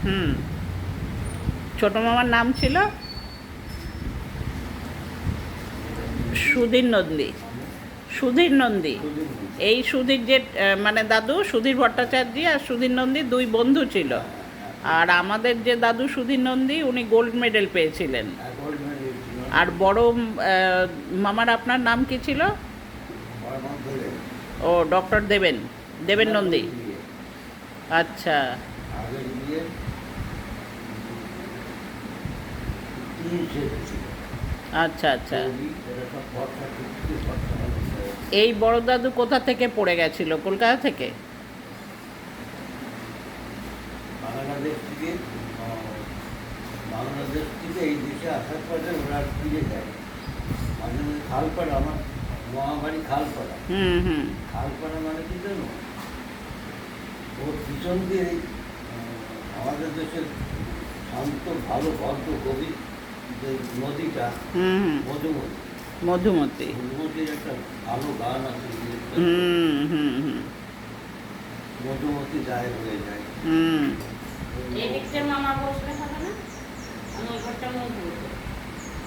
হুম। ছোট মামার নাম ছিল সুধীর নন্দী। সুধীর নন্দী। সুধীর নন্দী। এই সুধীর যে মানে দাদু সুধীর ভট্টাচার্য আর সুধীর নন্দী দুই বন্ধু ছিল। হ্যাঁ, আর আমাদের যে দাদু সুধীর নন্দী উনি গোল্ড মেডেল পেয়েছিলেন। গোল্ড মেডেল ছিল। আর বড় মামার আপনার নাম কি ছিল? বর্মন ধরে ও ডক্টর দেবেন, দেবেন নন্দী। বিয়ে, আচ্ছা আগের বিয়ে 3 ছেলে ছিল। আচ্ছা আচ্ছা। এরা সব ভরসা করতে ভরসা মানুষ। এই বড় দাদু কোথা থেকে পড়ে গেছিল? কলকাতা থেকে? বাংলাদেশ থেকে বাংলাদেশ থেকে এই দেশে আসার পরে ওরা ফিরে যায়। মাঝে মাঝে খালপাড়া, আমার মহাবাড়ি খালপাড়া। হুম হুম। খালপাড়া মানে কি জানো? ওর পিছন দিয়ে আমাদের দেশের শান্ত ভালো ভদ্র কবি যে নদীটা হুম হুম। মধুমতি। মধুমতি। মধুমতির একটা ভালো গান আছে, হুম হুম হুম মধুমতি যায় হয়ে যায়। হুম। এই দিকটা মামা বসলে হবে না? আমি ওই ঘরটা মুখ বলবো।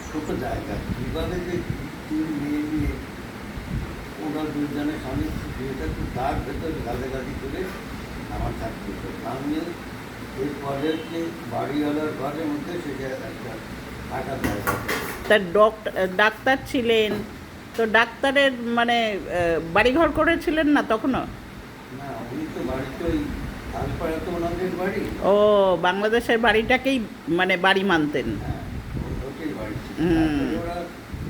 ছোট জায়গা কীভাবে যে 3 মেয়ে নিয়ে ওরা দুজনের স্বামী বিয়েটা তো তার ভেতরে গালাগালি করে আমার থাকতে হতো। সামনে এই পরের যে বাড়িওয়ালার ঘরের মধ্যে সেটা একটা ফাঁকা জায়গা। তা ডাক্তার ছিলেন তো ডাক্তারের মানে বাড়িঘর করেছিলেন না তখনও? না, উনি তো বাড়িতে ওই তালপাড়া তো ওনাদের বাড়ি। ও বাংলাদেশের বাড়িটাকেই মানে বাড়ি মানতেন। হ্যাঁ, ওটাই বাড়ি ছিল। হুম। তারপরে ওরা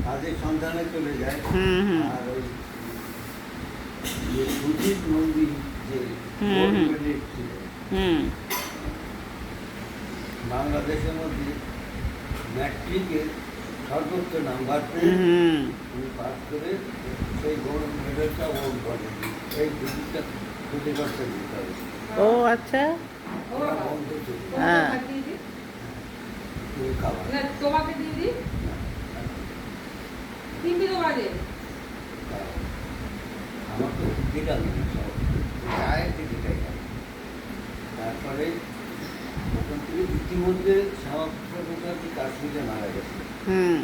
কাজের সন্ধানে চলে যায়। হুম হুম। আর ওই যে সুজিত নন্দী যে হুম, গোল্ড হুম। মেডেল ছিল হুম বাংলাদেশের মধ্যে, ম্যাট্রিকে সর্বোচ্চ নাম্বার পেয়ে হুম। উনি পাস করে সেই গোল্ড মেডেলটা ওর ঘরে এই দিদিটা খুঁজে করতে দিতে হবে। ও আচ্ছা। ওরা বন্ধ ছিল। হ্যাঁ। তুমি খাবার তোমাকে দিয়ে দিই, তিনটে বাজে। আমার তো টিকিট আনি না, সব চায়ের টিকিট আনি। তারপরে ওখান থেকে ইতিমধ্যে শ্যামাপ্রসাদ কাশ্মীরে মারা গেছে। হুম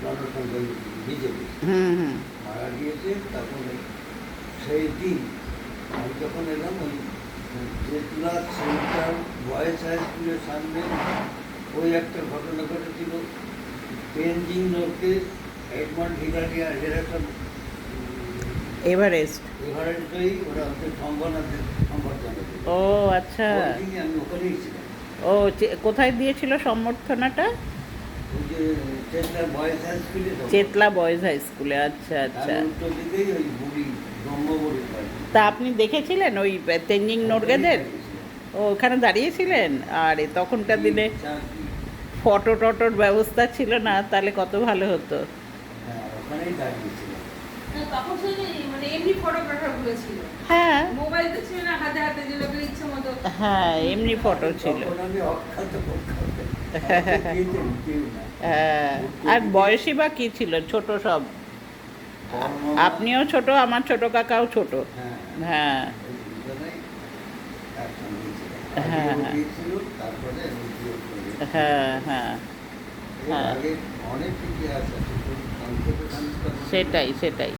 জনসংখ্যা বিজেপি হুম হুম। মারা গিয়েছে। তখন সেই দিন আমি যখন এলাম ওই চেতলা সেন্টার বয়েজ হাই স্কুলের সামনে ওই একটা ঘটনা ঘটেছিল। তেনজিং নোরকে এডমন্ড হিলারি আর এরা সব এভারেস্ট। এভারেস্টই ওরা হচ্ছে সম্বর্ধনা দিল। ও আচ্ছা। ওই দিনই আমি ওখানেই ছিলাম। ও কোথায় দিয়েছিল সম্বর্ধনাটা? ওই যে চেতলা বয়েজ হাই স্কুলে চেতলা বয়েজ হাই স্কুলে। আচ্ছা তার আচ্ছা। উল্টো দিকেই ওই বুড়ি ব্রহ্মবড়ির বাড়ি। তা আপনি দেখেছিলেন ওই তেনজিং নোরগেদের? ও ওখানে দাঁড়িয়েছিলেন? আর তখনকার দিনে ফটো টটোর ব্যবস্থা ছিল না, তাহলে কত ভালো হতো। হ্যাঁ, ওখানেই দাঁড়িয়েছিলাম। তখন শুধু মানে এমনি ফটোগ্রাফার গুলো ছিল, হ্যাঁ মোবাইল তো ছিল না হাতে হাতে, যে লোকের ইচ্ছে মতো। হ্যাঁ এমনি ফটো ছিল। তখন আমি অখ্যাত প্রখ্যাত। আমাকে চিনতেন কেউ না। হ্যাঁ। আর বয়সী বা কি ছিল? ছোট সব। বড়মামা, আপনিও ছোট, আমার ছোট কাকাও ছোট। হ্যাঁ, হ্যাঁ ওই দুজনেই একসঙ্গেই ছিলাম। হ্যাঁ, আগে ও হ্যাঁ। গিয়েছিল, তারপরে আমি গিয়ে চলে এসেছি। হ্যাঁ হ্যাঁ। এর হ্যাঁ। আগে অনেক ইতিহাস আছে, কিন্তু সংক্ষেপে খানিকটা বলে দিই। সেটাই সেটাই।